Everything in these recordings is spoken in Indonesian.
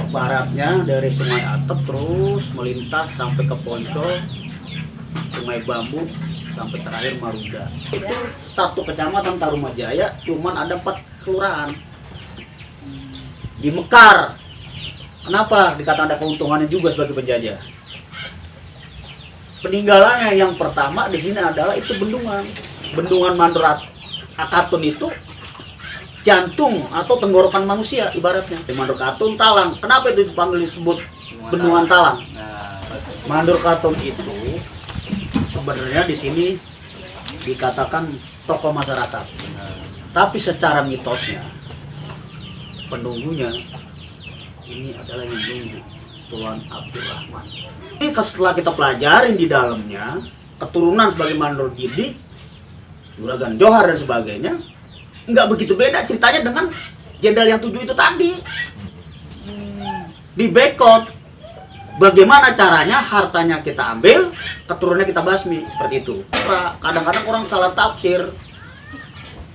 baratnya dari Sungai Atep terus melintas sampai ke Poncol, Sungai Bambu, sampai terakhir Marunda. Itu satu kecamatan Tarumajaya, cuman ada 4 kelurahan. Di Mekar, kenapa dikatakan ada keuntungannya juga sebagai penjajah? Peninggalannya yang pertama di sini adalah itu bendungan Mandorat Akatun itu jantung atau tenggorokan manusia ibaratnya. Di Mandor Katun Talang. Kenapa itu dipanggil disebut bendungan Talang? Mandor Katun itu sebenarnya di sini dikatakan tokoh masyarakat. Tapi secara mitosnya penunggunya ini adalah yang nunggu Tuan Abdurrahman. Ini setelah kita pelajarin di dalamnya keturunan sebagai Mandor Gidi, Juragan Johar dan sebagainya, nggak begitu beda ceritanya dengan jenderal yang 7 itu tadi. Di bekot bagaimana caranya hartanya kita ambil, keturunannya kita basmi, seperti itu. Kadang-kadang orang salah tafsir.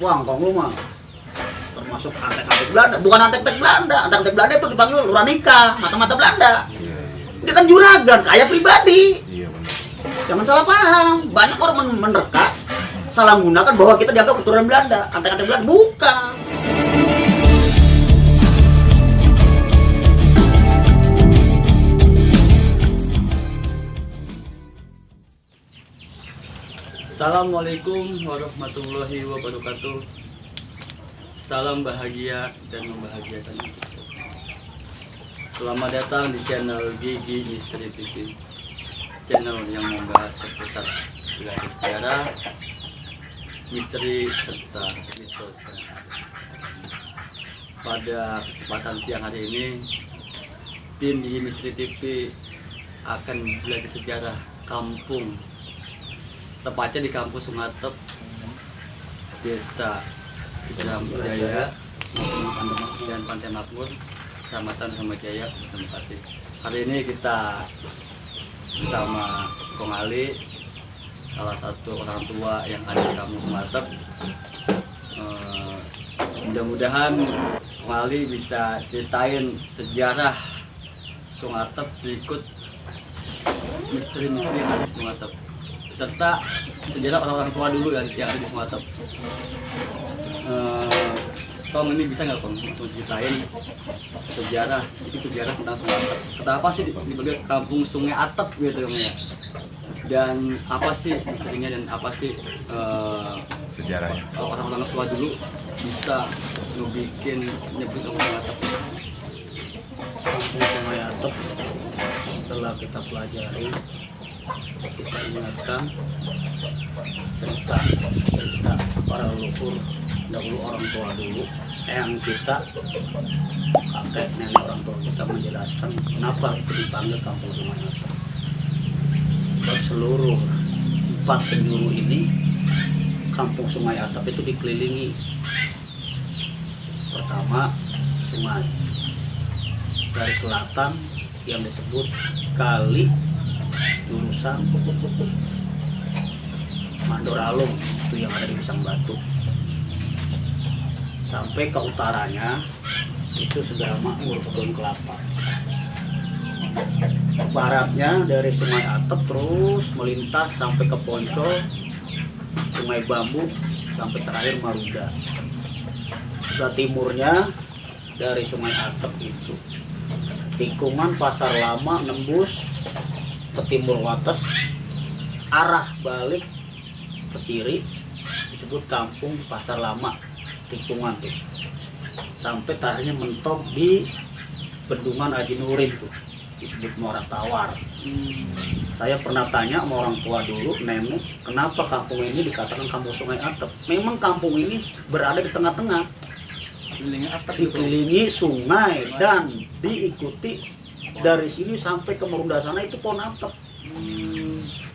Wah, kong lu mah termasuk antek-antek Belanda. Bukan antek-antek Belanda. Antek-antek Belanda itu dipanggil Luranika, mata-mata Belanda. Dia kan juragan, kaya pribadi. Jangan salah paham. Banyak orang menerka, salah menggunakan bahwa kita dianggap keturunan Belanda. Antek-antek Belanda, bukan. Assalamualaikum warahmatullahi wabarakatuh. Salam bahagia dan membahagiakan. Selamat datang di channel Gigi Misteri TV, channel yang membahas seputar wilayah sejarah, misteri serta mitos. Pada kesempatan siang hari ini, tim Gigi Misteri TV akan belajar sejarah kampung, tepatnya di Kampung Sungai Atep, Desa Sejarah Budaya dan Pantai Makmur, Kecamatan Tarumajaya, terima kasih. Hari ini kita bersama Kong Ali, salah satu orang tua yang ada di Kampung Sungai Atep. Mudah-mudahan Kong Ali bisa ceritain sejarah Sungai Atep berikut misteri-misteri yang ada di Sungai Atep, serta sejarah orang-orang tua dulu yang ada di Sungai Atep. Kong, ini bisa nggak Kong langsung ceritain sejarah tentang Sungai Atep? Kenapa sih dipanggil Kampung Sungai Atep gitu ya? Dan apa sih misterinya dan apa sih sejarahnya? Orang-orang tua dulu bisa ngebikin nyebut Sungai Atep? Kampung Sungai Atep setelah kita pelajari, kita ingatkan cerita para leluhur dahulu, orang tua dulu yang kita kakek nenek orang tua kita menjelaskan kenapa itu dipanggil Kampung Sungai Atep. Sebab seluruh 4 penjuru ini Kampung Sungai Atep itu dikelilingi. Pertama, sungai dari selatan yang disebut kali jurusan Mandoralung, itu yang ada di Pisang Batu, sampai ke utaranya itu Segara Makmur, kebun kelapa. Baratnya dari Sungai Atep terus melintas sampai ke Poncol, Sungai Bambu, sampai terakhir Marunda. Sebelah timurnya dari Sungai Atep itu tikungan Pasar Lama nembus ke timur Wates, arah balik ke kiri disebut Kampung Pasar Lama tikungan tuh, sampai terakhirnya mentok di Bendungan Haji Nurin tuh disebut Muara Tawar. Saya pernah tanya sama orang tua dulu, nenek, kenapa kampung ini dikatakan Kampung Sungai Atep? Memang kampung ini berada di tengah-tengah, dikelilingi sungai dan diikuti dari sini sampai ke Marunda sana itu pohon atep.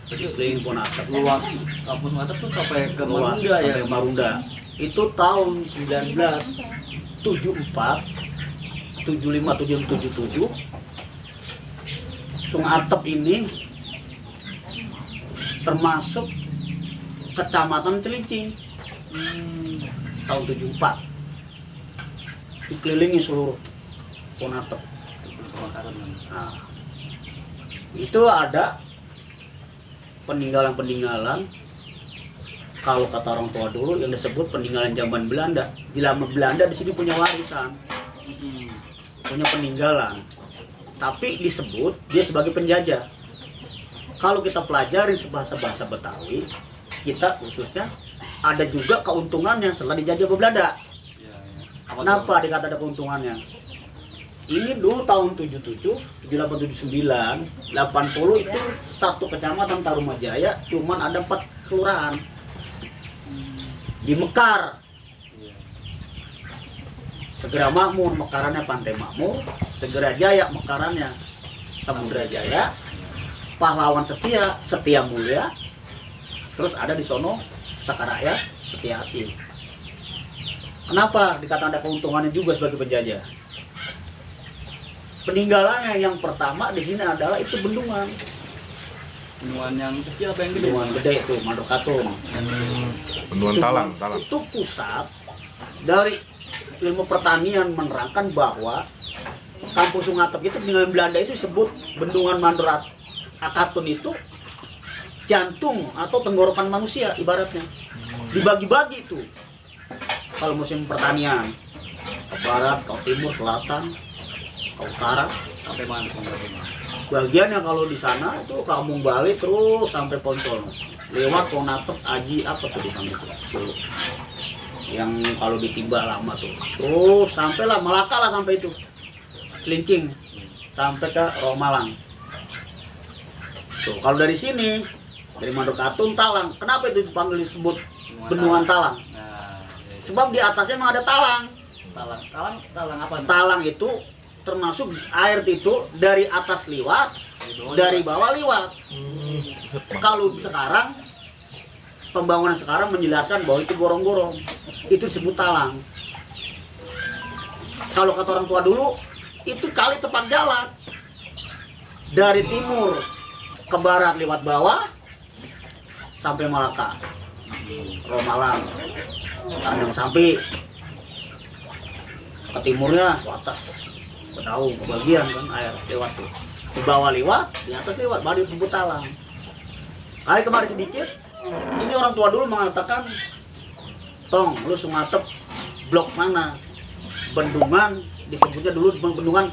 Dikelilingi pohon atep. Luas Kampung Sungai Atep tuh sampai ke Luas, Marunda ya? sampai Marunda. Itu tahun 1974, 75, 77, Sungai Atep ini termasuk Kecamatan Cilincing. Tahun 74 dikelilingi seluruh pohon atep. Kebakaran. Nah, itu ada peninggalan-peninggalan, kalau kata orang tua dulu yang disebut peninggalan zaman Belanda. Di lama Belanda di sini punya warisan, punya peninggalan, tapi disebut dia sebagai penjajah. Kalau kita pelajari bahasa Betawi, kita khususnya ada juga keuntungannya setelah dijajah Belanda. Kenapa dikata ada keuntungannya? Ini dulu tahun 77, 78, 79, 80 itu satu kecamatan Tarumajaya cuman ada 4 kelurahan. Di Mekar, Segera Makmur, Mekarannya Pantai Makmur, Segera Jaya, Mekarannya Samudra Jaya, Pahlawan Setia, Setia Mulia, terus ada di sono Sakaraya, Setia Asih. Kenapa dikatakan ada keuntungannya juga sebagai penjajah? Peninggalannya yang pertama di sini adalah itu bendungan. Bendungan yang kecil apa yang gede? Bendungan gede itu, Mandor Katun. Bendungan Itu talang. Itu pusat dari ilmu pertanian, menerangkan bahwa Kampung Sungatep itu peninggalan Belanda itu disebut bendungan Mandor Katun itu jantung atau tenggorokan manusia ibaratnya. Dibagi-bagi itu. Kalau musim pertanian, ke barat, ke timur, selatan, ke utara, Sampai mana? bagiannya kalau di sana itu Kampung Bali terus sampai Poncol, lewat Ponatep, Aji apa tuh dipanggil dulu, yang kalau ditimba lama tuh, terus sampailah Malaka lah sampai itu, Celincing sampai ke Romalang. Tuh kalau dari sini dari Mandor Katun Talang, kenapa itu dipanggil disebut bendungan Talang? Nah, Sebab di atasnya emang ada talang. talang apa? Talang itu termasuk air itu dari atas liwat, dari bawah liwat. Kalau sekarang pembangunan sekarang menjelaskan bahwa itu gorong-gorong, itu disebut talang. Kalau kata orang tua dulu itu kali tepat jalan dari timur ke barat lewat bawah sampai Malaka, Romalang, Tanjung Sampi. Ke timurnya ke atas, ke daun, ke bagian kan air lewat tuh. Di bawah lewat, di atas lewat, baru disebut talang. Kali kemarin sedikit, ini orang tua dulu mengatakan, Tong, lu Sungatep blok mana? Bendungan, disebutnya dulu bendungan,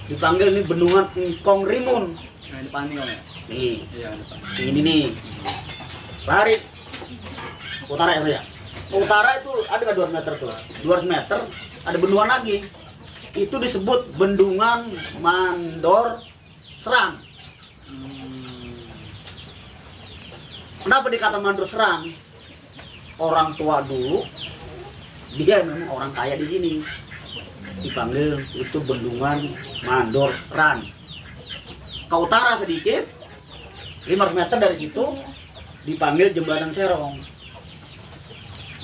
dipanggil ini bendungan Engkong Rimun. Yang depan nih Om ya? Nih, Iya, yang depan. ini nih. Lari utara ya. Utara itu ada nggak 200 meter tuh? 200 meter ada bendungan lagi. Itu disebut bendungan Mandor Serang. Kenapa dikata Mandor Serang? Orang tua dulu dia memang orang kaya di sini. Dipanggil itu bendungan Mandor Serang. Ke utara sedikit 500 meter dari situ dipanggil Jembatan Serong.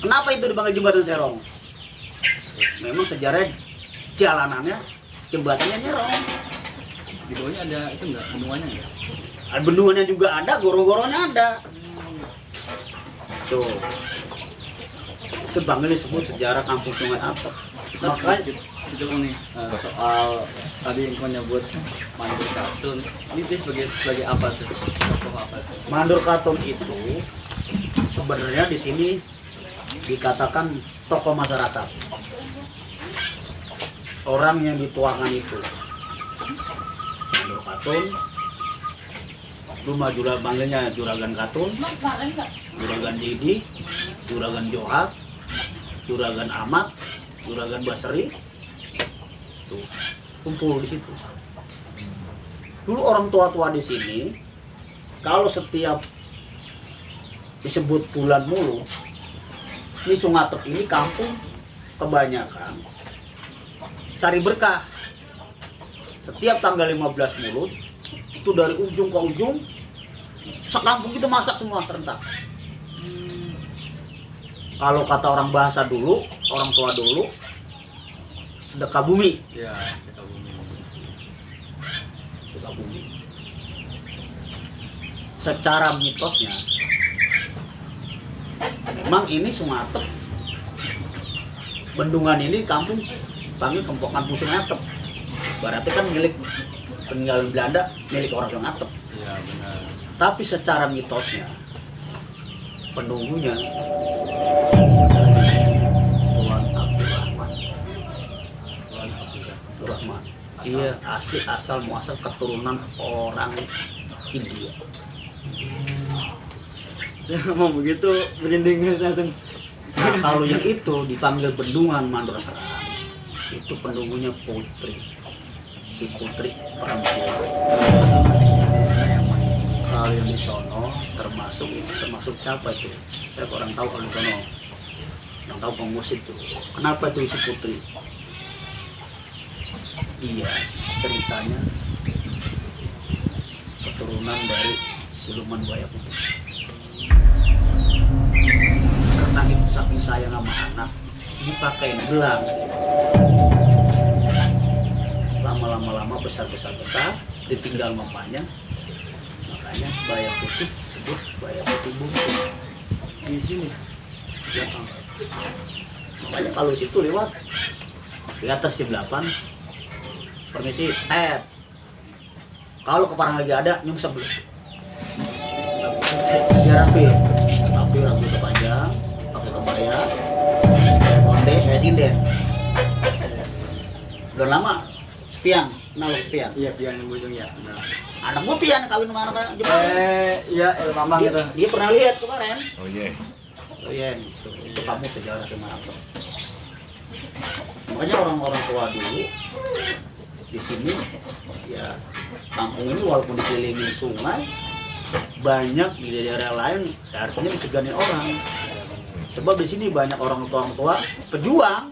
Kenapa itu dipanggil Jembatan Serong? Memang sejarah jalanannya jembatannya Serong. Di bawahnya ada itu enggak? Bendungannya enggak? Bendungannya juga ada, gorong-gorongnya ada. Tuh. Itu panggil disebut sejarah Kampung Sungai Atep. Kita Makanya sedikit nih soal tadi yang kau nyebut Mandor Katun. Ini dia sebagai apa tuh? Tokoh apa tuh? Mandor Katun itu sebenarnya di sini dikatakan tokoh masyarakat. Orang yang dituakan itu Mandor Katun, rumah panggilnya Juragan Katun, Juragan Didi, Juragan Johat, Juragan Ahmad, Juragan Basri, tuh kumpul di situ. Dulu orang tua-tua di sini, kalau setiap disebut bulan mulu, ini Sungatep ini kampung kebanyakan cari berkah. Setiap tanggal 15 Mulut itu dari ujung ke ujung sekampung kita masak semua serentak. Kalau kata orang bahasa dulu, orang tua dulu, sedekah bumi. Iya, kita bumi. Sedekah bumi. Secara mitosnya, memang ini Sungatep, bendungan ini kampung panggil Kampung Sungatep. berarti kan milik peninggalan Belanda, milik orang Sungatep. Iya benar. Tapi secara mitosnya penunggunya Tuan Abdurrahman. Tuan Abdurrahman. Dia asli asal muasal keturunan orang India. Saya ngomong begitu merinding langsung. Nah, kalau yang itu dipanggil Bendungan Mandor Serang, itu penunggunya Putri. Si Putri perempuan. Kalau yang di sono termasuk siapa itu? Saya kurang tahu kalau di sono. Yang tahu pengus itu. Kenapa itu si Putri? Iya, ceritanya keturunan dari siluman buaya putih. Karena itu saking sayang sama anak, dipakai gelang. Lama-lama besar, ditinggal mamanya. Makanya buaya putih disebut buaya putih buntung. Di sini. Ya, makanya kalau situ lewat di atas jam 8, permisi, kalau ke Parang lagi ada, nyungsep dulu. Dia rapi, tapi rambutnya panjang, pakai kebaya, kayak konde, kayak sinden. Udah lama, sepian, kenal lo sepian. Iya, pian yang bujung ya. Benar. Anak gue pian kawin sama anak Jepang. Iya, Mamang itu. Dia pernah lihat kemarin. Oh iya. Oh iya, itu kamu sejarah sama apa? Makanya orang-orang tua dulu di sini, ya kampung ini walaupun dikelilingi sungai, banyak di daerah lain artinya disegani orang. Sebab di sini banyak orang tua pejuang.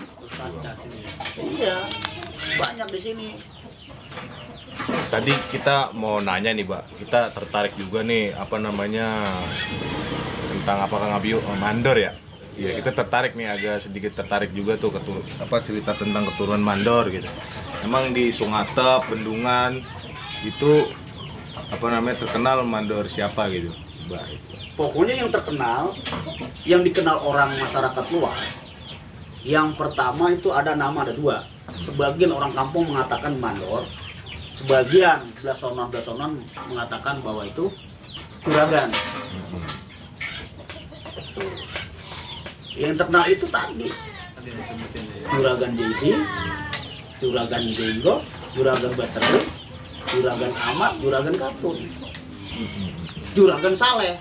Iya, banyak di sini. Tadi kita mau nanya nih, Pak. Kita tertarik juga nih tentang apa Kang Abiu mandor ya. Iya, kita tertarik nih, agak sedikit tertarik juga tuh cerita tentang keturunan mandor gitu. Emang di Sungatep, Bendungan itu terkenal mandor siapa gitu, Mbak? Pokoknya yang terkenal, yang dikenal orang masyarakat luar, yang pertama itu ada dua. Sebagian orang kampung mengatakan mandor, sebagian belasonan mengatakan bahwa itu juragan. Yang terkenal itu tadi juragan Jadi, juragan Jenggo, juragan Basri, juragan Ahmad, juragan Katun, juragan Saleh.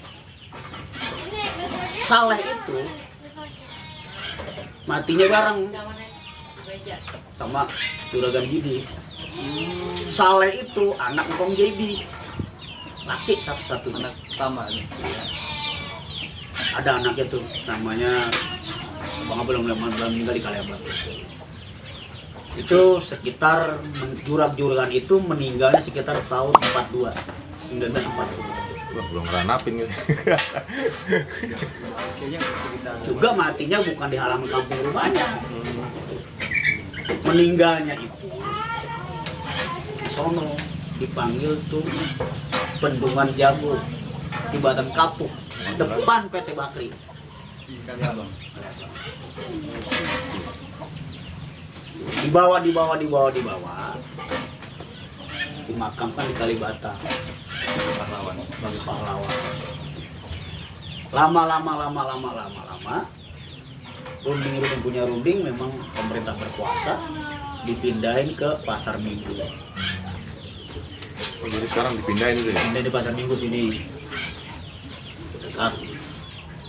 Saleh itu matinya bareng sama juragan Jadi. Saleh itu anak Ngkong Jadi, laki satu-satunya. Anak pertama nih. Ada anaknya tuh namanya Bang belum meninggal di Kaliabang. Itu sekitar juragan itu meninggalnya sekitar tahun 1942. Wah, belum ranapin gitu. Juga matinya bukan di halaman kampung rumahnya. Meninggalnya itu di sono, dipanggil tuh Bendungan Jago di Badan Kapuk, depan PT Bakri. Kaliabang. Dibawa dimakamkan di Kalibata Pahlawan. sebagai pahlawan. Lama runding punya runding, memang pemerintah berkuasa, dipindahin ke Pasar Minggu. Oh, jadi sekarang dipindahin itu ya? Pindah di Pasar Minggu sini dekat.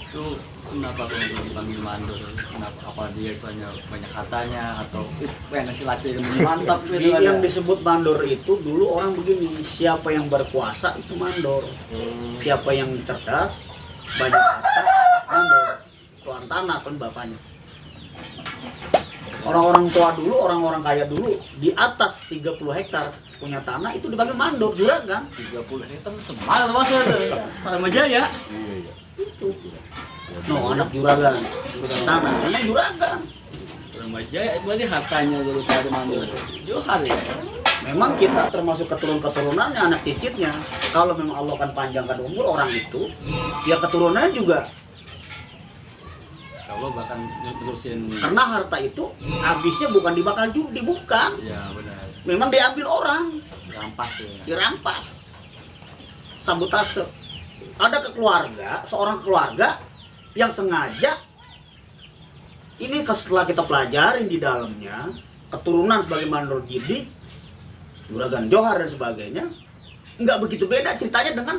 Itu kenapa kemudian dipanggil mandor? Kenapa? Apa dia istilahnya banyak katanya atau yang ngasih laki yang mantap gitu? Yang disebut mandor itu dulu orang begini, siapa yang berkuasa itu mandor, siapa yang cerdas banyak harta mandor, tuan tanah kan bapaknya. Orang-orang tua dulu, orang-orang kaya dulu di atas 30 hektar punya tanah itu dipanggil mandor, juragan. 30 hektar semal maksudnya. Sama Jaya. Iya. Itu. No, anak juragan tanah, anak juragan. Sama Jaya berarti hartanya daripada mandor. Johar ya. Memang kita termasuk keturunannya, anak cicitnya. Kalau memang Allah kan panjangkan umur orang itu, ya keturunannya juga. Allah bahkan nerusin. Karena harta itu habisnya bukan dibakal judi, bukan. Ya benar. memang diambil orang, Rampas ya. dirampas, sabotase. Ada seorang keluarga yang sengaja, ini setelah kita pelajarin di dalamnya, keturunan sebagai Mandor Jidi, Juragan Johar dan sebagainya, nggak begitu beda ceritanya dengan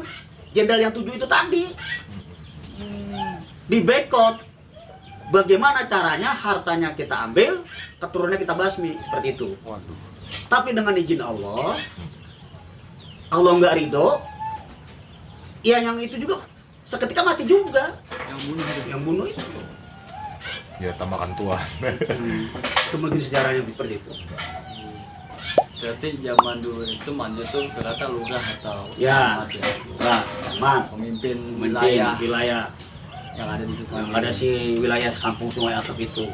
Jenderal yang 7 itu tadi. Di backcourt, bagaimana caranya hartanya kita ambil, keturunannya kita basmi, seperti itu. Waduh. Tapi dengan izin Allah, Allah nggak ridho, ya yang itu juga seketika mati juga, yang bunuh itu. Ya tambahkan Tuhan. Itu mungkin sejarahnya seperti itu. Berarti zaman dulu itu Mandor tuh ternyata lurah atau Ya. camat ya. Nah, camat, Pemimpin wilayah, wilayah yang ada di situ. yang ada si wilayah kampung Sungai Atap itu.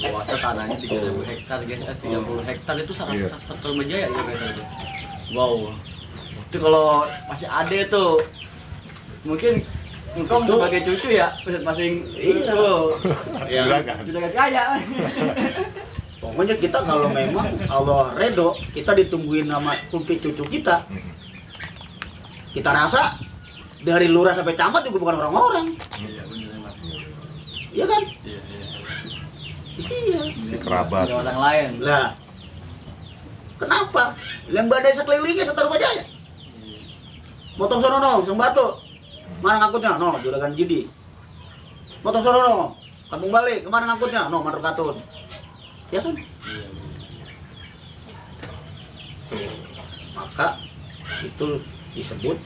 Luasnya tanahnya 30 hektar guys, 30 hektar itu sangat Iya. sangat berjaya ya guys aja. Wow. Itu kalau masih ada tuh mungkin engkau Itu- sebagai cucu ya masing Iya. cucu Ya, juragan kaya. pokoknya kita kalau memang Allah redo, kita ditungguin sama kumpi cucu kita. Kita rasa dari lurah sampai camat juga bukan orang-orang, Iya benar emang. iya kan? Iya iya. Iya. Si kerabat. Ada orang lain. Lah, kenapa? Yang badai sekelilingnya Setar Bajaya. Motong sono no, Sembatu. Mana ngangkutnya? No, Juragan Jidi. Motong sono no, kampung balik. Kemana ngangkutnya? No, Mandor Katun. Ya kan? Iya. Maka itu disebut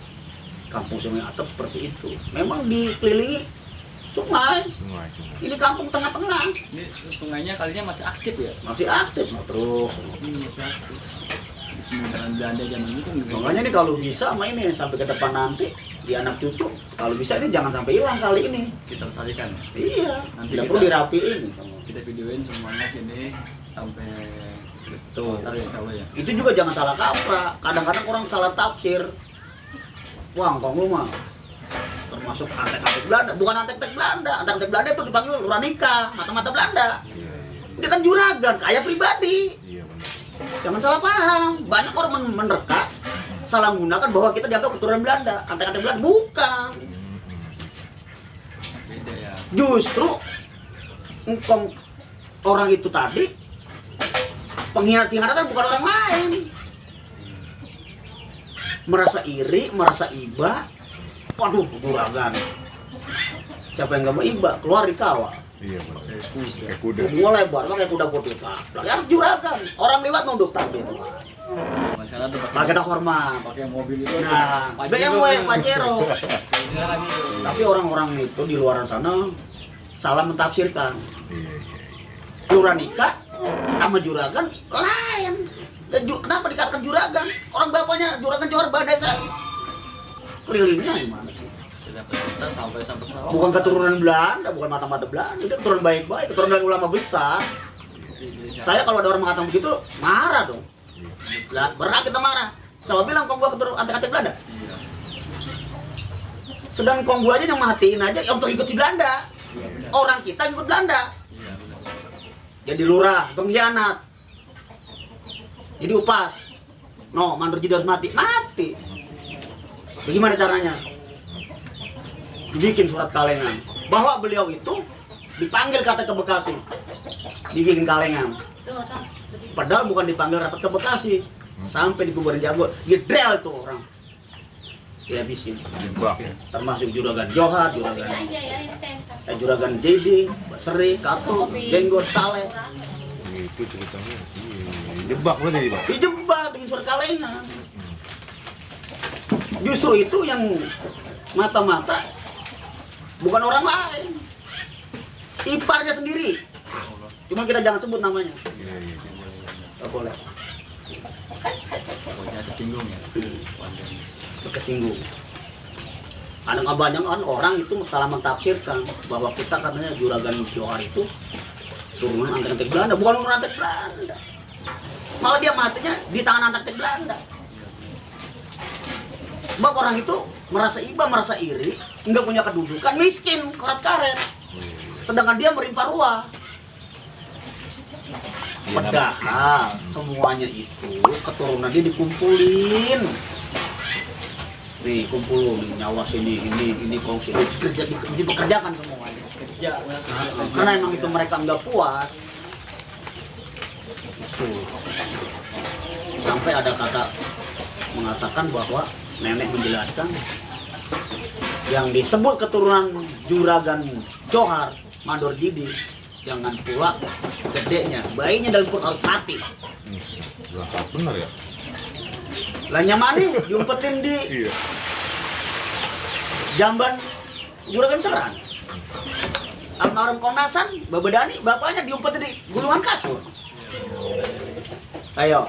kampung Sungai Atap seperti itu. Memang dikelilingi sungai. Ini kampung tengah-tengah, Ini sungainya kalinya masih aktif ya? masih aktif no, terus. Ini masih aktif. Peninggalan Belanda zaman itu kan juga. Makanya nih kalau bisa sama ini sampai ke depan nanti di anak cucu, kalau bisa ini jangan sampai hilang kali ini. Kita lestarikan. Iya, Nanti tidak kita- perlu dirapiin. Kita videoin semuanya sini sampai Betul. Ntar ya, insya Allah ya. Itu juga jangan salah kaprah. Kadang-kadang orang salah tafsir. Wah, engkong lu mah termasuk antek-antek Belanda, bukan antek-antek Belanda. Antek-antek Belanda itu dipanggil Luranika, mata-mata Belanda. Dia kan juragan, kaya pribadi. Iya benar. Jangan salah paham. Banyak orang menerka, salah menggunakan bahwa kita dianggap keturunan Belanda, antek-antek Belanda. Bukan. Beda ya. Justru engkong orang itu tadi pengkhianat-pengkhianatan bukan orang lain. Merasa iri, merasa iba. Waduh, juragan. Siapa yang gak mau iba? Keluar di kawah. Iya benar. Kayak kuda. Kayak kuda. Mulai buat pakai kuda putih pak. Anak juragan. Orang lewat nunduk tadi itu. Mas sekarang tuh Pakai kita hormat. pakai mobil itu. Nah, Pajero BMW, ya. Pajero. Jarang itu. Tapi orang-orang itu di luar sana salah mentafsirkan. Iya iya. Luranika sama juragan lain. Dan kenapa dikatakan juragan? Orang bapaknya juragan Johar Badesa. Kelilingnya gimana sih? Sudah kita sampai Perawang. Bukan keturunan Belanda, bukan mata-mata Belanda. Dia keturunan baik-baik, keturunan dari ulama besar. Saya kalau ada orang mengatakan begitu, marah dong. Lah, berhak kita marah. Sama bilang kong gua keturunan antek-antek Belanda. Iya. Sedang kong gua aja yang matiin aja, yang untuk ikut si Belanda. Iya benar. Orang kita ikut Belanda. Iya benar. Jadi lurah, pengkhianat. Jadi upas. No, Mandor Jidi harus mati. Mati. Bagaimana caranya? Dibikin surat kalengan bahwa beliau itu dipanggil kata ke Bekasi. Dibikin kalengan. Padahal bukan dipanggil rapat ke Bekasi. Sampai di kuburan Jago, didrel tuh orang. Dihabisin. Jebak. Termasuk juragan Johar, juragan Jedi, Basri, Kato, Jenggot, Saleh. Itu ceritanya. Iya. Jebak berarti Pak. Dijebak dengan surat kalengan. Justru itu yang mata-mata bukan orang lain, iparnya sendiri. Cuma kita jangan sebut namanya. Iya iya. Gak boleh. Pokoknya tersinggung ya. Kesinggung. Ada nggak banyak kan orang itu salah mentafsirkan bahwa kita katanya juragan Johar itu turunan antek-antek Belanda, bukan turunan antek Belanda. Malah dia matinya di tangan antek-antek Belanda. Sebab orang itu merasa iba, merasa iri, nggak punya kedudukan, miskin, korat karet. Sedangkan dia melimpah ruah. Padahal semuanya itu keturunan dia dikumpulin. Nih kumpul nih nyawa sini ini kongsi dipekerjakan semuanya. Kerja. Karena emang itu mereka nggak puas. Itu. Sampai ada kata mengatakan bahwa nenek menjelaskan yang disebut keturunan Juragan Johar Mandor Jidi, jangan pula gedenya, bayinya dalam perut harus mati. Lengkap bener ya. Lanya mana diumpetin di Iya. jamban Juragan Serang. Almarhum Komnasan, Babedani, bapaknya diumpetin di gulungan kasur. Ayo,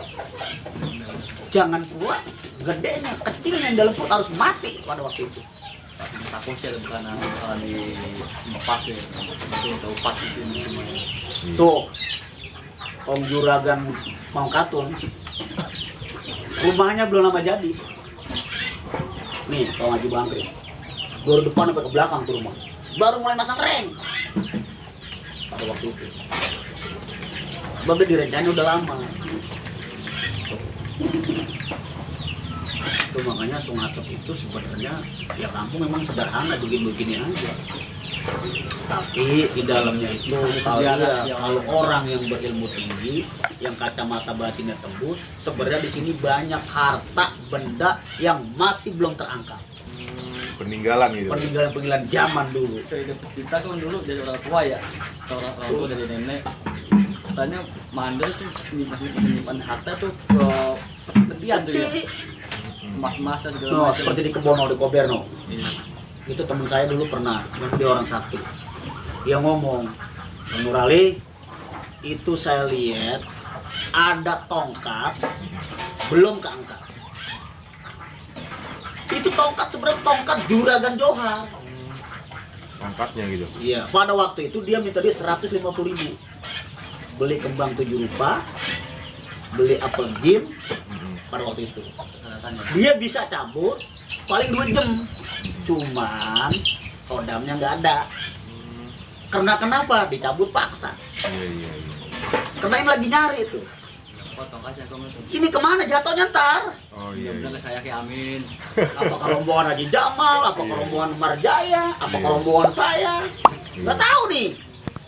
jangan pula gedenya, kecilnya yang dalam perut harus mati pada waktu itu. Takut sih ada bukan kalau di lepas ya, itu pas di sini semuanya. Tuh, Om Juragan mau katun, rumahnya belum lama jadi. Nih, Pak Haji Bangkri, baru depan sampai ke belakang tuh rumah, baru mulai masang reng. Pada waktu itu, sebab dia direncanain udah lama. Itu makanya Sungatep itu sebenarnya ya kampung memang sederhana begini-begini aja. Tapi di dalamnya itu kalau orang yang berilmu tinggi, yang kacamata batinnya tembus, sebenarnya di sini banyak harta benda yang masih belum terangkat. Peninggalan gitu. Peninggalan zaman dulu. Saya dapat cerita kan dulu dari orang tua ya, orang tua dari nenek. Katanya Mandor tuh masih menyimpan harta tuh ke petian tuh ya. Emas-emasnya segala No, macam. seperti di Kebono, di Koberno. Iya. Itu teman saya dulu pernah, dia orang sakti. Dia ngomong, Nur Ali, itu saya lihat ada tongkat belum keangkat. Itu tongkat sebenarnya tongkat Juragan Johar. Angkatnya gitu. Iya, pada waktu itu dia minta dia 150.000. Beli kembang 7 rupa, beli apel jin pada waktu itu. Persyaratannya. Dia bisa cabut paling 2 jam. Cuman kodamnya nggak ada. Karena kenapa? Dicabut paksa. Iya. Karena ini lagi nyari itu. Potong aja kamu tuh. Ini kemana jatuhnya ntar? Oh Iya iya. benar saya ke Amin. Apakah rombongan Haji Jamal? Apakah rombongan Marjaya? Apakah rombongan saya? Nggak tahu nih.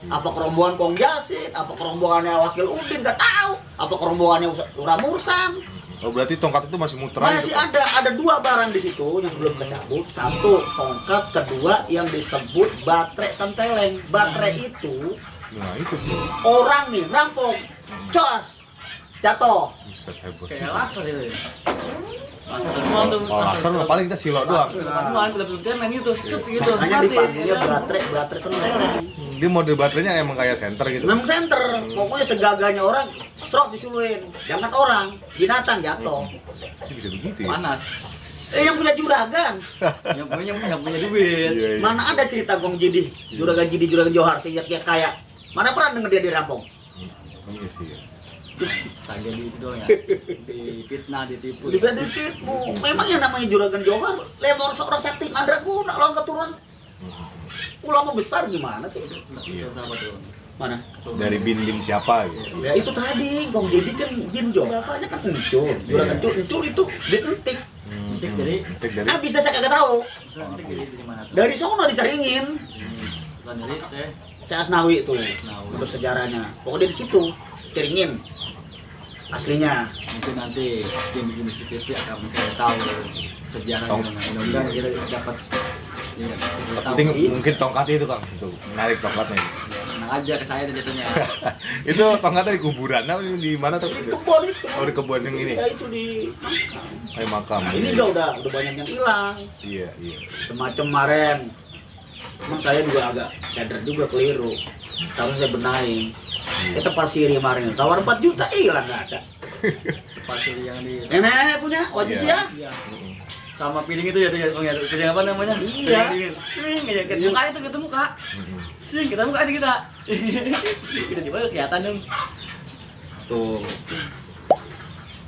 Apakah rombongan Kong Yasin? Apakah rombongannya Wakil Udin? Nggak tahu. Apakah rombongannya Lurah Mursam? Oh berarti tongkat itu masih muter aja Masih tuh, Kang? ada 2 barang di situ yang belum kecabut. 1 tongkat, kedua yang disebut baterai senteleng. Baterai itu Nah itu tuh. orang nih rampok, jos, jatuh. Buset, hebat. Kayak laser itu ya. Laser semua tuh. Kalau laser mah paling kita silo doang. Panuan udah cemen gitu, shoot gitu. Makanya mati. dipanggilnya baterai senteleng. Dia model baterainya emang kayak senter gitu. Memang senter, pokoknya segaganya orang serot disuluin. Jangan orang, binatang jatuh. Ini bisa begitu ya? Panas. Yang punya juragan, yang punya duit. Iya. mana ada cerita Gong Jidi, Juragan Jidi, Juragan Johar, sejak dia kaya. Mana pernah denger dia dirampok? Iya sih ya. Saja di itu doang ya. Difitnah, ditipu. Juga ditipu. Memang yang namanya Juragan Johar, lemor seorang sakti mandraguna, lawan keturunan ulama besar gimana sih? Iya. Sama tuh. Mana? Dari bin siapa gitu. Ya itu tadi, Gong Jidi kan bin Jo, bapaknya kan Encul. Juragan Encul itu dientik. Entik dari Entik dari Habis dah saya kagak tahu. maksudnya entik dari mana tuh? Dari sono dicaringin. Bukan dari saya. Saya Asnawi itu Asnawi. untuk sejarahnya. Pokoknya di situ ceringin aslinya. Mungkin nanti tim Misteri TV akan mencari tahu sejarah Tong. gimana. Mudah-mudahan kita dapat iya, bisa tahu. penting mungkin tongkatnya itu Kang, itu menarik tongkatnya. Tenang aja ke saya jatuhnya. Itu tongkatnya di kuburan, nah di mana tuh? Di kebun itu. Oh di kebun yang ini, Ya itu di kayak makam. Nah, ini udah banyak yang hilang. Iya. Semacam kemarin. Emang saya juga agak sadar juga keliru. Tapi saya benahin. Kita pasiri kemarin, tawar 4 juta hilang nggak ada. Pasir yang di Nenek punya wajib ya. iya. Sama piring itu ya tuh ya, Bang, ya. Piring apa namanya? Iya. Piring. Swing aja ketemu muka itu ketemu Kak. Swing ketemu muka kita. Kita di bawah kelihatan dong. Tuh.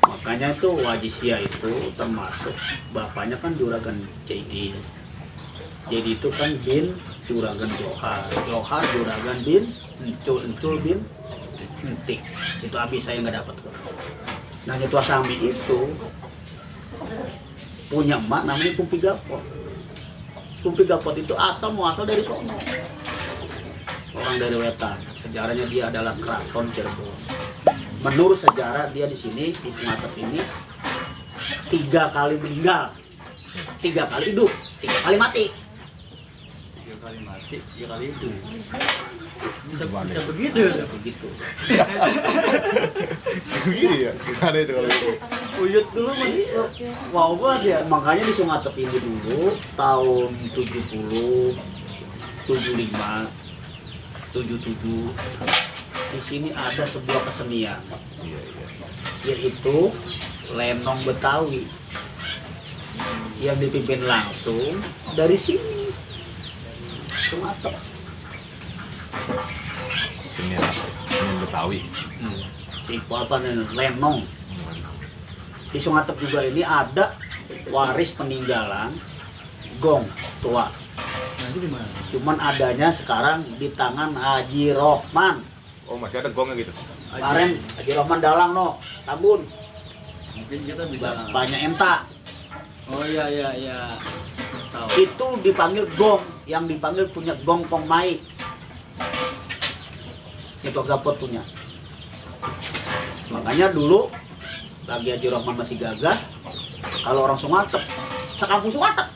Makanya tuh Wajisia itu termasuk bapaknya kan Juragan Jaidi. Jadi itu kan bin Juragan Johar, Johar Juragan bin Encul bin Ngetik. Situ habis saya nggak dapat. Nah Nyetua Sami itu punya emak namanya Kumpi Gapot. Kumpi Gapot itu asal dari sono. Orang dari Wetan. Sejarahnya dia adalah keraton Cirebon. Menurut sejarah dia di sini di Sumatep ini 3 kali meninggal, 3 kali hidup, 3 kali mati. 3 kali mati, 3 kali itu. Bisa begitu ya? Begitu. Begini ya, gimana itu kalau itu? Uyut dulu masih wow banget ya. Makanya di Sumatep ini dulu tahun 70, 75, 77 di sini ada sebuah kesenian, yaitu lenong Betawi yang dipimpin langsung dari sini Sumatep. Senian apa? Senian Betawi. Tipe apa nih? Lenong. Di Sumatep juga ini ada waris peninggalan gong tua. Nah itu di mana? Cuman adanya sekarang di tangan Haji Rohman. Oh, masih ada gongnya gitu. Kemarin Haji Rohman Dalang no, Tambun. Mungkin kita bisa. Banyak enta. Oh iya. Tahu. Itu dipanggil gong, yang dipanggil punya gong Pongmai. Itu Gapot punya. Makanya dulu lagi Haji Rohman masih gagah, kalau orang Sumatep, sekampung Sumatep.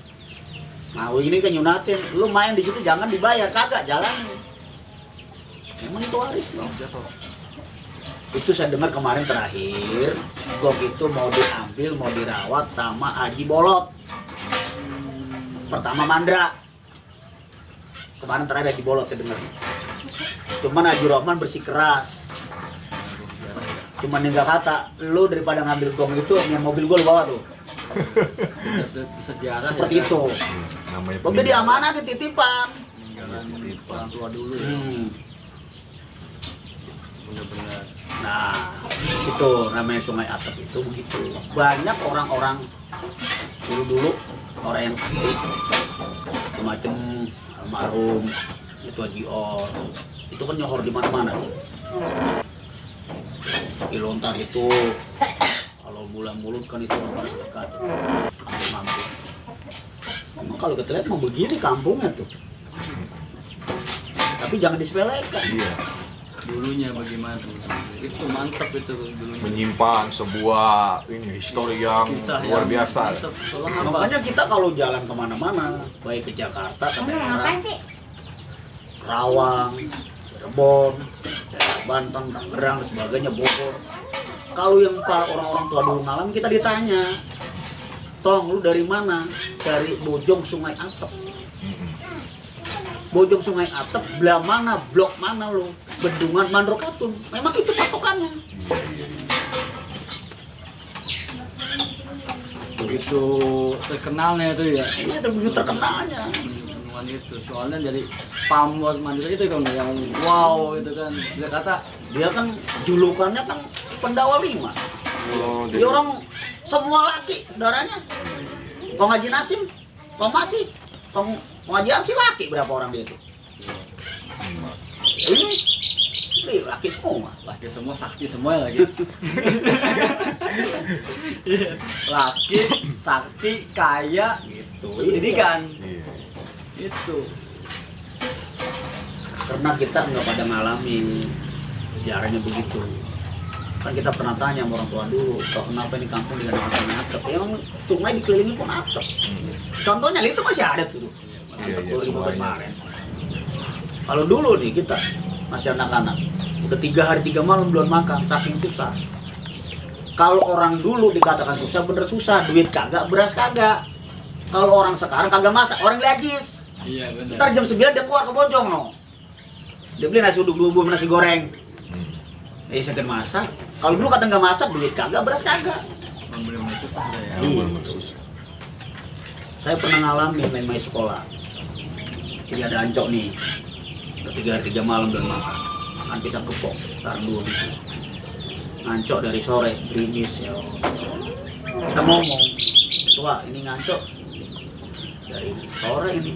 Nah, ini kan nyunatin, lu main di situ jangan dibayar, kagak jalan. Emang itu waris loh. Itu saya dengar kemarin terakhir, gong itu mau diambil, mau dirawat sama Haji Bolot. Pertama Mandra. Kemarin terakhir Haji Bolot saya dengar. Cuman Haji Rohman bersikeras. Cuman nggak kata, lu daripada ngambil gong itu, yang mobil gue lu bawa tuh. Sejarah Seperti ya, itu. Namanya Mobil diamanah titipan. peninggalan orang tua dulu ya. Benar-benar. Nah, itu namanya Sungai Atep itu begitu. Banyak orang-orang dulu orang yang sakti, semacam almarhum itu Haji Or, itu kan nyohor di mana-mana tuh. Di Lontar itu kalau bulan mulut kan itu orang dekat, mampu. Emang kalau kita lihat mau begini kampungnya tuh. Tapi jangan disepelekan. Iya. Dulunya bagaimana tuh? Itu mantap itu dulunya. Menyimpan sebuah ini histori yang Kisah luar yang biasa. mantap. Soalnya apa? Makanya kita kalau jalan kemana-mana, baik ke Jakarta, ke daerah Rawang, Cirebon, daerah Banten, Tangerang, dan sebagainya, Bogor. Kalau yang orang-orang tua dulu ngalamin, kita ditanya, Tong, lu dari mana? Dari Bojong Sungai Atep. Bojong Sungai Atep, belah mana, blok mana lu? Bendungan Mandrokatun. Memang itu patokannya. Begitu terkenalnya itu ya. Ini ada begitu terkenalnya. Bendungan itu soalnya dari pamor mandiri itu kan yang wow itu kan dia kata Dia kan julukannya kan Pendawa 5. Oh, Dia orang semua laki saudaranya. Kong Haji Nasim, Kong Masih, Kong Haji Amsi laki berapa orang dia itu? Ini laki semua. laki semua sakti semua lagi. Iya, laki sakti kaya Gitu. pendidikan Iya. itu. Karena kita nggak pada ngalamin sejarahnya begitu. Kan kita pernah tanya sama orang tua dulu, kok kenapa ini kampung dinamakan atap? Emang sungai dikelilingi pun atap. Contohnya itu masih ada tuh. Iya, Atap iya, 2000 semuanya. kemarin. Kalau dulu nih kita masih anak-anak, udah 3 hari 3 malam belum makan, saking susah. Kalau orang dulu dikatakan susah, bener susah, duit kagak, beras kagak. Kalau orang sekarang kagak masak, orang lajis. Iya benar. Ntar jam 9 dia keluar ke Bojong no. Dia beli nasi uduk 2 buah nasi goreng. Sekian masak. Kalau dulu kata nggak masak, duit kagak, beras kagak. Emang benar-benar susah dah ya. Iya. Saya pernah ngalamin main sekolah. Jadi ada ancok nih. Udah 3 hari 3 malam belum makan. Makan pisang kepok, sekarang 2 gitu. Ngancok dari sore, gerimis ya. Kita ngomong, tua ini ngancok dari sore ini.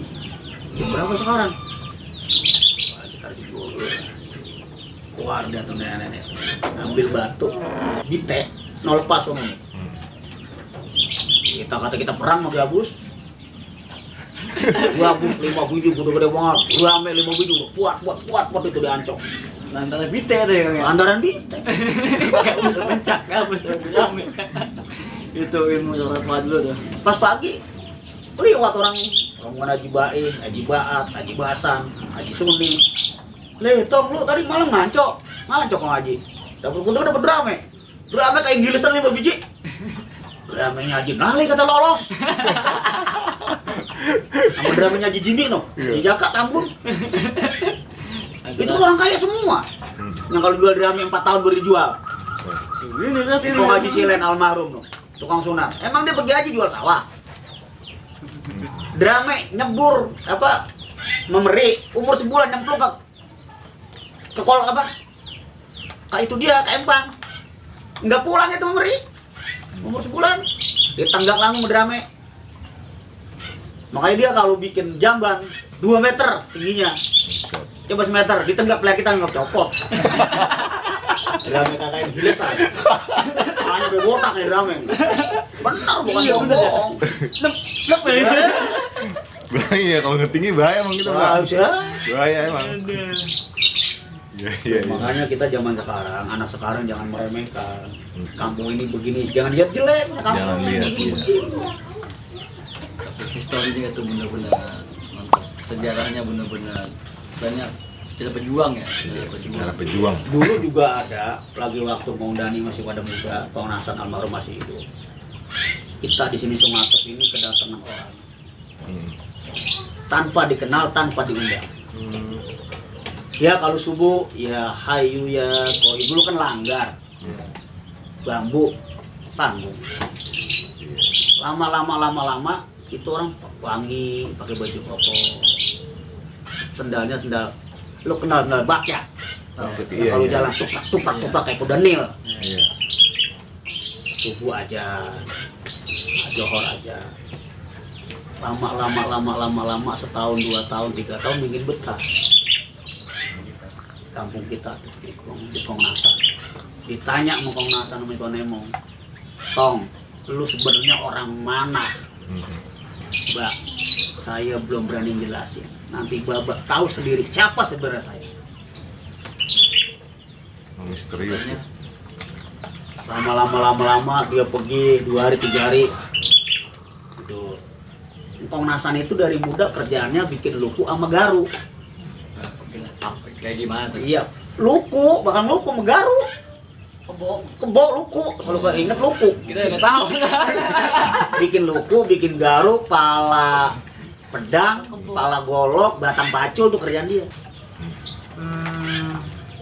Jam berapa sekarang? Wah, sekitar jam 12. keluar dia tuh nenek-nenek, ambil batu, dite, no lepas om. Kita perang sama gabus. Gabus 5 biji gede-gede banget, rame 5 biji, kuat itu diancok. Antara bite ada ya, Kang ya? Andaran bite. Gabus pencak, gabus rame. Itu ilmu sholat Jumat dulu tuh. Pas pagi, lewat orang rombongan Haji Baim, Haji Baat, Haji Basan, Haji Suni. Tong lu tadi malam ngancok sama Haji. Dapur kuda dapat drame kayak gilisan 5 biji. Dramenya Haji Nali kata lolos. Sama dramenya Haji Jimmy no, di Jaka Tambun. Itu orang kaya semua. Yang kalau jual drame 4 tahun baru dijual. Ini berarti Tukang Haji Silen almarhum no, tukang sunat. Emang dia pergi haji jual sawah. Drame nyebur memeri umur sebulan nyemplung ke kol Kak itu dia ke Empang. Enggak pulang itu memeri. Umur sebulan ditanggak langsung drame. Makanya dia kalau bikin jamban 2 meter tingginya. Coba semeter, ditenggak peler kita nggak copot. Drame kakaknya gilesan. Hanya bebotak nih drame. Benar bukan bohong. Lep ya. Bahaya kalau ngetinggi bahaya emang gitu Pak. Bahaya emang. Iya. Makanya kita zaman sekarang, anak sekarang jangan meremehkan. Kampung ini begini, jangan lihat jelek. Jangan lihat, iya. Tapi historinya itu benar-benar mantap. Sejarahnya benar-benar banyak sejarah pejuang ya. Cara pejuang. Dulu juga ada, lagi waktu Bang Dani masih pada muda, Bang Nasan almarhum masih hidup. Kita di sini Sumatep ini kedatangan orang. Tanpa dikenal, tanpa diundang. Ya kalau subuh, ya hayu ya, koi dulu kan langgar. Bambu, panggung. Lama itu orang wangi, pakai baju koko. Sendalnya sendal, lu kenal sendal bak ya? Kalau jalan tupak kayak kuda nil. Iya. Subuh aja, johor aja. Lama setahun, 2 tahun, 3 tahun bikin betah. Kampung kita tuh di Kong Nasan. Ditanya sama Kong Nasan sama Ibu Nemong, Tong, lu sebenarnya orang mana? Mbak, saya belum berani jelasin. Nanti Bapak tahu sendiri siapa sebenarnya saya. Misterius ya. Lama dia pergi 2 hari 3 hari. Itu Kong Nasan itu dari muda kerjaannya bikin luku sama garu. Kayak gimana tuh? Iya, luku, bahkan luku sama garu. Kebo luku, selalu keinget luku. Kita nggak tahu. Bikin luku, bikin garu, pala pedang, pala golok, batang pacul tuh kerjaan dia.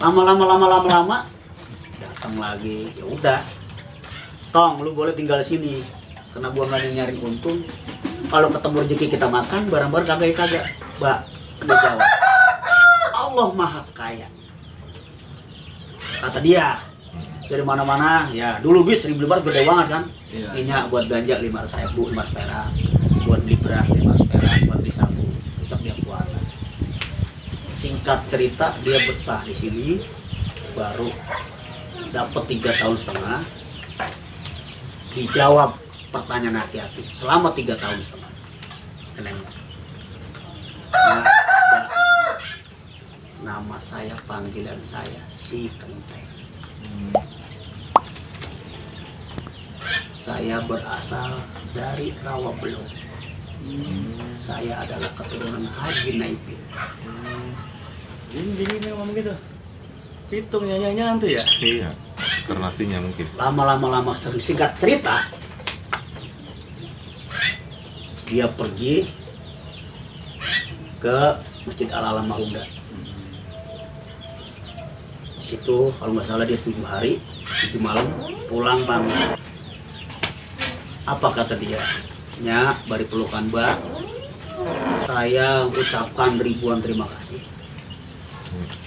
Lama datang lagi, ya udah. Tong, lu boleh tinggal sini. Karena gua nggak nyari untung. Kalau ketemu rezeki kita makan, barang-barang kagak. Mbak, dia jawab, Allah Maha Kaya. Kata dia, dari mana-mana, ya dulu bis 1.000 lembar gede banget kan. Iya. Minyak buat ganja 500.000, 500 perak. Buat beli beras 500 perak, buat beli sabu. Besok dia puasa. Singkat cerita, dia betah di sini, baru dapat 3 tahun setengah. Dijawab pertanyaan hati-hati selama 3 tahun setengah. Nama saya, panggilan saya Si Kenteng. Saya berasal dari Rawabelong. Saya adalah keturunan Haji Naipin. Ini memang gitu. Hitung nyanyi-nyanyian tuh ya. Iya. Karnasinya mungkin. Lama singkat cerita, dia pergi ke Masjid Al-Alam Marunda. Di situ kalau nggak salah dia 7 hari, 7 malam, pulang bangun. Apa kata dia? Nyak, bari pelukan Mbak, saya ucapkan ribuan terima kasih.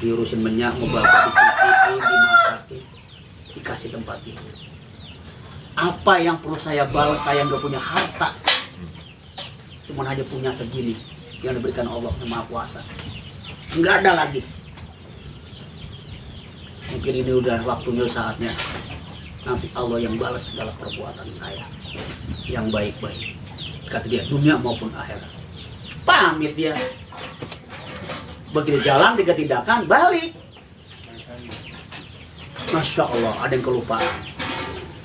Diurusin minyak, mau bapak dicuciin, dimasakin, dikasih tempat tidur. Apa yang perlu saya balas? Saya nggak punya harta, cuma hanya punya segini yang diberikan Allah yang Maha Kuasa. Nggak ada lagi. Mungkin ini udah waktunya, saatnya nanti Allah yang balas segala perbuatan saya yang baik-baik, kata dia, dunia maupun akhirat. Pamit dia, begitu jalan 3 tindakan balik. Masya Allah, ada yang kelupaan.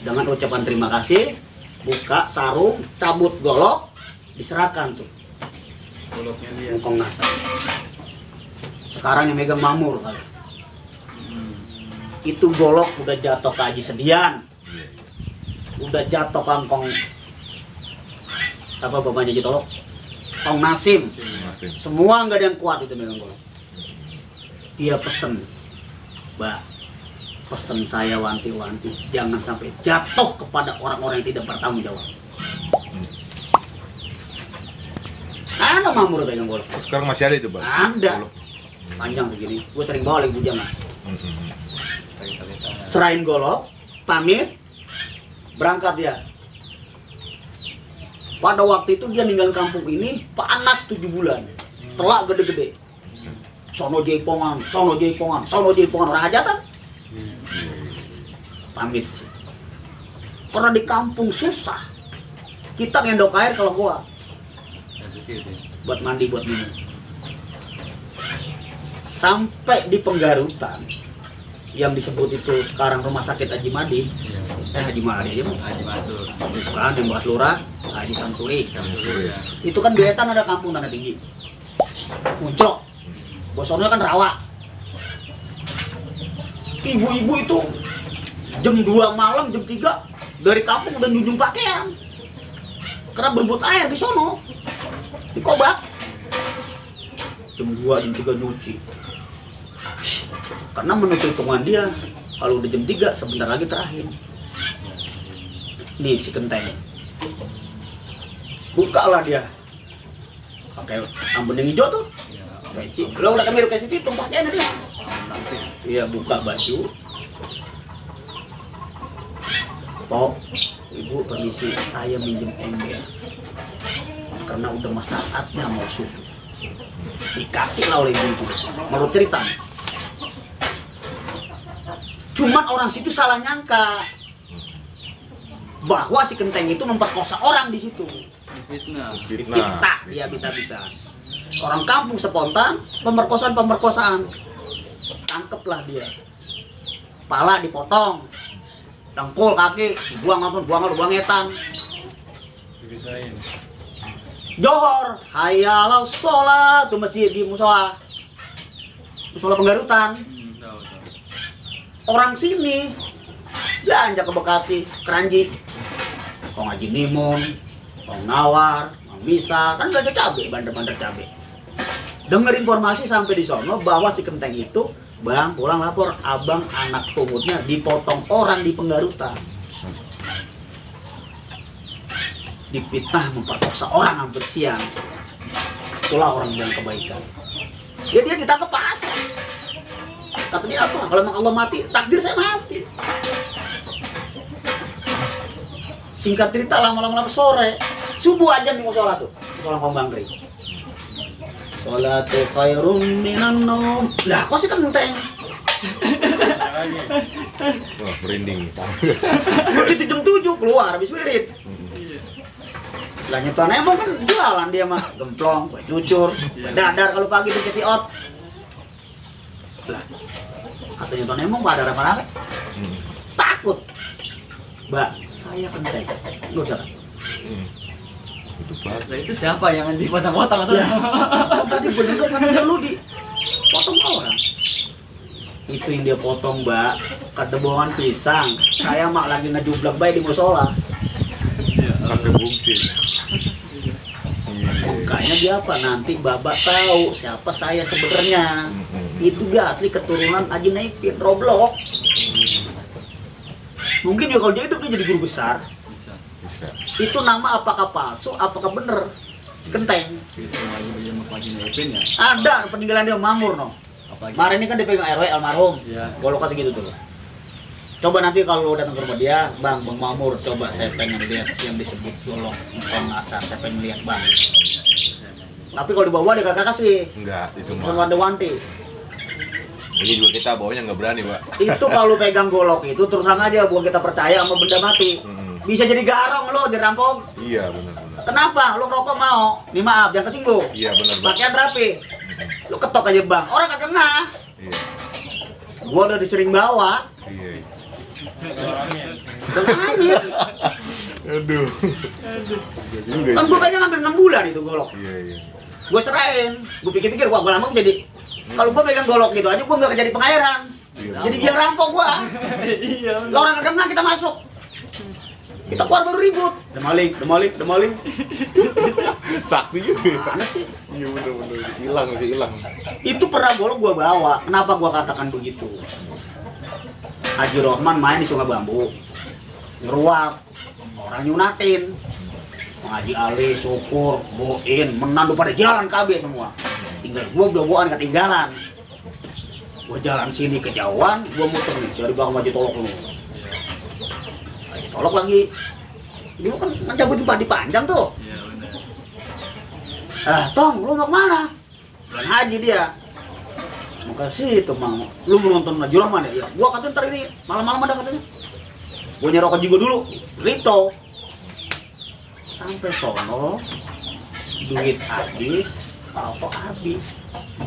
Dengan ucapan terima kasih, buka sarung, cabut golok, diserahkan tuh Goloknya dia. ngkong nasar. Sekarang yang megang Mamur kali. Itu golok udah jatuh ke Haji Sedian, udah jatuh ke ngkong apa bapaknya Haji Tolok, Kong Nasim. Semua nggak ada yang kuat itu megang golok. Dia pesen, Mbak, pesen saya wanti-wanti jangan sampai jatuh kepada orang-orang yang tidak bertanggung jawab. Ada Mamur pegang golok. Sekarang masih ada itu, Bang? Ada. Panjang begini. Gue sering bawa lagi bujang. Serain golok, pamit, berangkat dia. Pada waktu itu dia ninggalin kampung ini panas 7 bulan. Telak gede-gede. Sono jaipongan, sono jaipongan, sono jaipongan, orang hajatan. Pamit. Karena di kampung susah. Kita ngendok air kalau gua buat mandi, buat minum. Sampai di Penggarutan yang disebut itu sekarang rumah sakit Haji Madi. Haji Madi aja Bang. Haji Masur. Bukan, yang buat lurah Haji Samsuri. Ya. Itu kan Betan ada kampung Tanah Tinggi. Muncul. Bosonnya kan rawa. Ibu-ibu itu jam 2 malam, jam 3 dari kampung udah nyunjung pakaian. Karena berebut air di sono. Di Kobak. Jam 2, jam 3 nyuci. Karena menurut hitungan dia, kalau udah jam 3 sebentar lagi terakhir. Nih si Kenteng. Bukalah dia. Pakai ambening hijau tuh. Peci. Lo udah kami kasih hitung pakaiannya dia. Iya, buka baju. Pok, Ibu permisi, saya minjem ember. Karena udah saatnya mau subuh. Dikasih lah oleh ibu. Menurut cerita. Cuman orang situ salah nyangka bahwa si Kenteng itu memperkosa orang di situ. Fitnah. Fitnah, dia bisa-bisa. Orang kampung spontan, pemerkosaan. Tangkeplah dia. Kepala dipotong, dengkul, kaki, buang etan. Johor, hayal sholat, tuh masjid di musola Penggarutan. Orang sini belanja ke Bekasi, Keranji, Kong Haji Nimun, Kong Nawar, Kong Misa, kan belanja cabai, bandar-bandar cabai. Dengar informasi sampai di sono bahwa si Kenteng itu, Bang, pulang lapor, abang anak pungutnya dipotong orang di Penggarutan. Dipitnah memperkosa orang hampir siang. Itulah orang yang kebaikan. Dia ditangkap pas. Kata dia apa? Kalau emang Allah mati, takdir saya mati. Singkat cerita, lama-lama sore, subuh aja di musola tuh, musola Kombangkri. Sholatu khairum minan nom. Lah kok sih Kenteng? Wah, merinding. Begitu jam 7 keluar habis wirid. Lah nyeton emang kan jualan dia mah, gemplong, kue cucur, dadar kalau pagi tuh cepiot. Lah kata nyeton emang ada apa-apa? Takut. Mbak, saya Kenteng. Lu siapa? Nah, itu siapa yang dipotong-potong maksudnya? Oh, tadi bener kan lu dipotong orang. Itu yang dia potong, Mbak, kedebongan pisang. Saya mak lagi ngejublak bayi di musola. Pakai bungsi. Makanya dia apa? Nanti Bapak tahu siapa saya sebenarnya. Itu dia asli keturunan Haji Naipin, Roblok. Mungkin juga kalau dia hidup dia jadi guru besar. Bisa. Itu nama apakah palsu, apakah bener? Kenteng. Itu Haji Naipin ya? Ada peninggalan dia Mamur no. Apalagi? Kemarin ini kan dipegang RW almarhum. Iya. Gua kasih gitu tuh. Coba nanti kalau datang ke rumah dia, Bang Mamur, coba saya pengen lihat yang disebut golong Kong Asar, saya pengen lihat Bang. Tapi kalau dibawa dia kagak kasih. Enggak, itu Cuma mah. wanti-wanti. Jadi juga kita bawanya nggak berani, Pak. Itu kalau pegang golok itu terus terang aja, bukan kita percaya sama benda mati. Bisa jadi garong lo, dirampok. Iya, benar-benar. Kenapa? Lo ngerokok mau? Nih maaf, jangan kesinggung. Iya, benar, Pak. Pakaian rapi. Lo ketok aja bang, orang kagak ngeh. Iya. Gua udah disering bawa. Iya. Udah nangis. Aduh. Juga. Kan gua pegang hampir 6 bulan itu golok. Iya, iya. Gua serahin. Gua pikir-pikir, wah gua lama jadi. Kalau gua pegang golok gitu aja, gua nggak jadi pengairan. Iya. Jadi dia rampok gua. Iya. Lah orang kagak ngeh kita masuk. Kita keluar baru ribut. Udah maling. Sakti juga. Ya? Mana sih? Iya, benar-benar. Hilang. Itu pernah golok gua bawa. Kenapa gua katakan begitu? Haji Rohman main di Sungai Bambu. Ngeruap. Orang nyunatin. Haji Ali, Syukur, Boin, Menandu pada jalan KB semua. Tinggal gua boboan ketinggalan. Gua jalan sini kejauhan, gua muter nih dari belakang Haji Tolok lu. Haji Tolok lagi. Dulu kan cabut di padi panjang tuh. Iya benar. Tong, lu mau kemana? Bulan haji dia. Mau ke situ, Mang. Lu mau nonton Haji Rohman ya? Gua katanya ntar ini malam-malam ada katanya. Gua nyerokok juga dulu. Rito. Sampai sono, duit habis, rokok habis.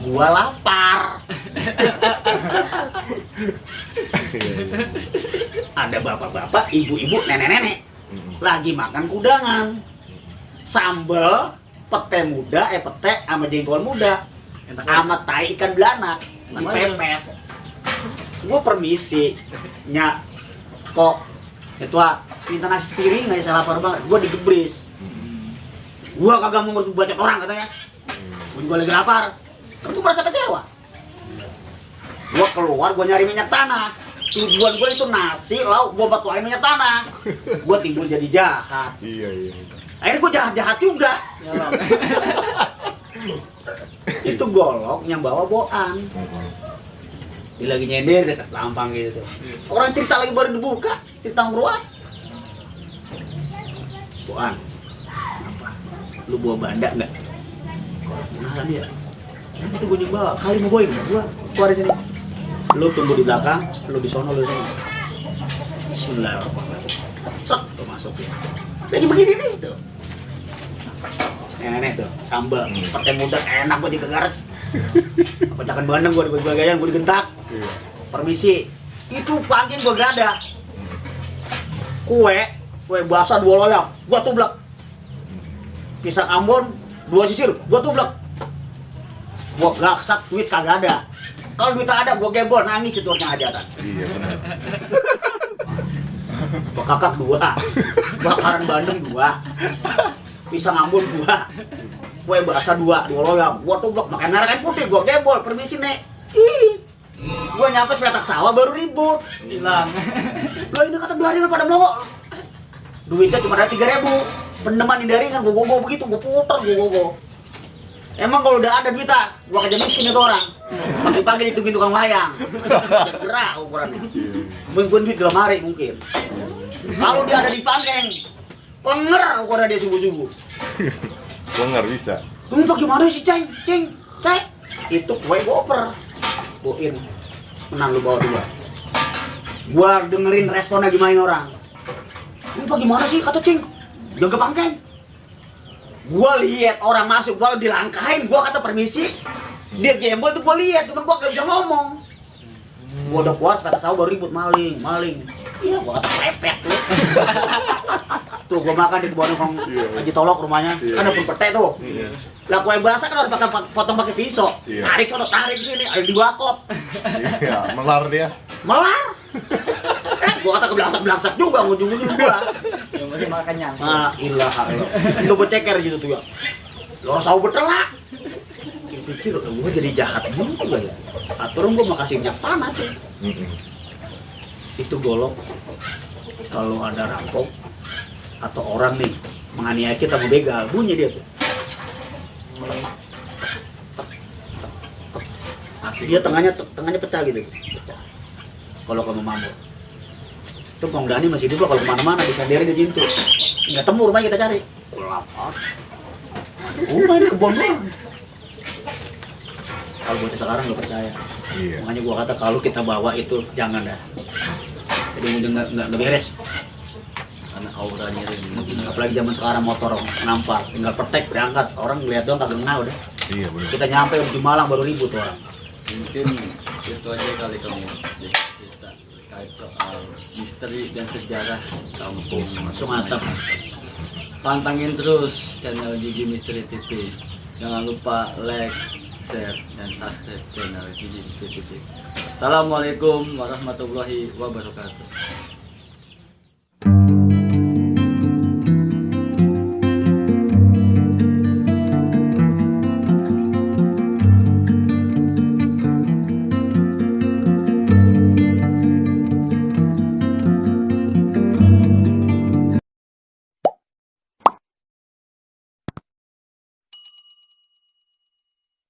Gua lapar. Ada bapak-bapak, ibu-ibu, nenek-nenek lagi makan kudangan. Sambel, pete muda, pete sama jengkol muda. Sama tai ikan belanak dipepes. Gue permisi nyak kok itu minta nasi piring aja, saya lapar banget. Gue digebris. Gue kagak mau ngurus bacot orang katanya. Gue juga lagi lapar. Kan gue merasa kecewa. Gue keluar, gue nyari minyak tanah. Tujuan gue itu nasi, lauk, gue batuain minyak tanah. Gue timbul jadi jahat. Iya. Akhirnya gue jahat-jahat juga. Itu golok yang bawa boan. Dia lagi nyender dekat lampang gitu. Orang cerita lagi baru dibuka, cerita ngeruat. Boan, apa? Lu bawa banda nggak? Nah dia. Itu gue bawa, kali mau boin, gue keluar dari sini. Lu tunggu di belakang, lu di sono, lu di sini. Bismillahirrahmanirrahim. Sok, lu masuk ya. Lagi begini nih tuh. Nenek tuh, sambal, pakai muda enak gue digegares. Pecakan bandeng gue dibagian, gue digentak. Permisi, itu pagi gue gak ada. Kue basah 2 loyang, gue tublek. Pisang Ambon 2 sisir, gue tublek. Gue gaksak, duit kagak ada. Kalau duit ada, gue gembol, nangis ceturnya hajatan. Iya, benar. Gue kakak 2, bakaran bandeng 2. Pisang Ambon 2, kue basah 2 loyang, gua tublek makan merah kain putih, gua gembol, permisi nek. Gua nyampe sepetak sawah baru ribut, Hilang. lo ini kata biarin pada melongo. Duitnya cuma ada 3.000, pendeman hindaringan, gua gogo begitu, gua puter, gua gogo. Emang kalau udah ada duitnya, gua kerja miskin itu orang. Pagi-pagi ditungguin tukang wayang, gerak ukurannya. Mungkin duit dalam hari mungkin. Kalau dia ada di Pangkeng, klenger ukuran dia subuh-subuh. Klenger bisa. Lu bagaimana sih, Ceng? Itu kue goper. Boin. Menang lu bawa 2. Gua dengerin responnya gimana orang. Lu bagaimana sih kata Ceng? Jaga Pangkeng. Gua lihat orang masuk, gua dilangkahin, gua kata permisi. Dia gembol tuh gua lihat, cuman gua gak bisa ngomong. Gua udah keluar, setelah sahur baru ribut maling. Iya, gua kata pepet lu. Tuh gua makan di kebun kong Haji Tolok rumahnya, kan ada pun pete tuh. Lah kue basah kan harus potong pakai pisau. Tarik sono, tarik sini, ada di bakop. Iya, melar dia. Melar. Gua kata kebelaksak juga ujung-ujung gua. Yang penting makannya. Ah, ilaha illallah. Lu beceker gitu tuh ya. Lu harus tahu betelak. Pikir gua jadi jahat juga ya. Aturan gua makasih minyak tanah tuh. Itu golok kalau ada rampok atau orang nih menganiaya kita mau begal, bunyi dia tuh. Dia tengahnya pecah gitu. Pecah. Kalau kamu mampu. Itu Kong Dani masih hidup kalau kemana-mana bisa dari di pintu. Nggak temu rumahnya kita cari. Lapar. Rumah ini kebun doang. Kalau bocah sekarang nggak percaya. Iya. Makanya gua kata kalau kita bawa itu jangan dah. Jadi udah nggak beres. Karena auranya ini Apalagi zaman sekarang motor nampar, tinggal petek berangkat. Orang ngeliat doang kagak ngeh udah. Iya benar. Kita nyampe di Malang baru ribut orang. mungkin itu aja kali kamu cerita terkait soal misteri dan sejarah kampung Sungatep. Pantangin terus channel Gigi Misteri TV. Jangan lupa like, share, dan subscribe channel Gigi Misteri TV. Assalamualaikum warahmatullahi wabarakatuh.